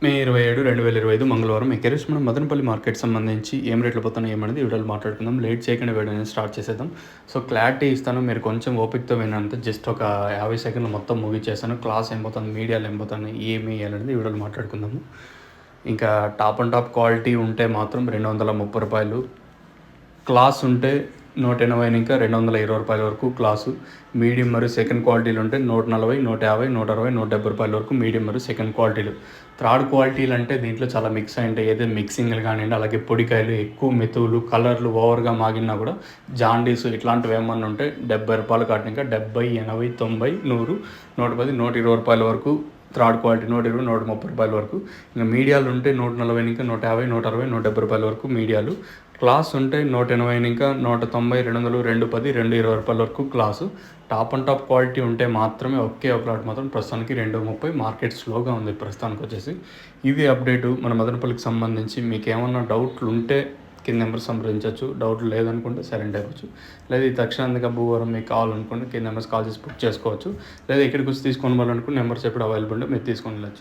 మే 27, 2025 మంగళవారం ఎకరేష్ మనం మదనపల్లి మార్కెట్ సంబంధించి ఏం రేట్లు పోతున్నాయి ఏమనేది వీడియోలో మాట్లాడుకుందాం. లేట్ చేయకుండా వీడియోని స్టార్ట్ చేసేద్దాం. సో క్లారిటీ ఇస్తాను, మీరు కొంచెం ఓపికతో వినంతే. జస్ట్ ఒక 50 సెకండ్లు మొత్తం ముగిచ్చేస్తాను. క్లాస్ ఏం పోతుంది, మీడియాలు ఏం పోతున్నాయి, ఏమి అనేది వీడియోలో మాట్లాడుకుందాము. ఇంకా టాప్ అండ్ టాప్ క్వాలిటీ ఉంటే మాత్రం ₹230, క్లాస్ ఉంటే 180 ఇంకా ₹220 వరకు క్లాసు. మీడియం మరియు సెకండ్ క్వాలిటీలు ఉంటే 140, 150, 160, ₹170 వరకు మీడియం మరియు సెకండ్ క్వాలిటీలు. థర్డ్ క్వాలిటీలు అంటే దీంట్లో చాలా మిక్స్ అయి ఉంటాయి. ఏదైతే మిక్సింగ్లు కానివ్వండి, అలాగే పొడికాయలు, ఎక్కువ మెతువులు, కలర్లు ఓవర్గా మాగినా కూడా జాండీస్ ఇట్లాంటివి ఏమన్నా ఉంటే ₹70 కాటి ఇంకా 70, 80, 90, 100, 110, ₹120 వరకు థర్డ్ క్వాలిటీ. 120, ₹130 వరకు. ఇంకా మీడియాలు ఉంటే 140 ఇంకా 150, 160, ₹170 వరకు మీడియాలు. క్లాస్ ఉంటే 180 ఇంకా 190, 200, 210, ₹220 వరకు class. Top and top quality ఉంటే మాత్రమే ఒకే ఒక లాట్ మాత్రం ప్రస్తుతానికి 230. మార్కెట్ స్లోగా ఉంది ప్రస్తుతానికి వచ్చేసి. ఇది అప్డేటు మన మదనపల్లికి సంబంధించి. మీకు ఏమన్నా డౌట్లు ఉంటే కింద నెంబర్ సంప్రదించవచ్చు. డౌట్లు లేదనుకుంటే సైలెంట్ అయిపోవచ్చు. లేదా ఈ దక్షిణాంధ్ర భూవరం మీకు కావాలనుకుంటే కింద నెంబర్స్ కాల్ చేసి బుక్ చేసుకోవచ్చు. లేదా ఇక్కడికి వచ్చి తీసుకొని వాళ్ళనుకుంటే నెంబర్స్ ఎప్పుడు అవైలబుల్ ఉంటే మీరు తీసుకొని వెళ్ళచ్చు.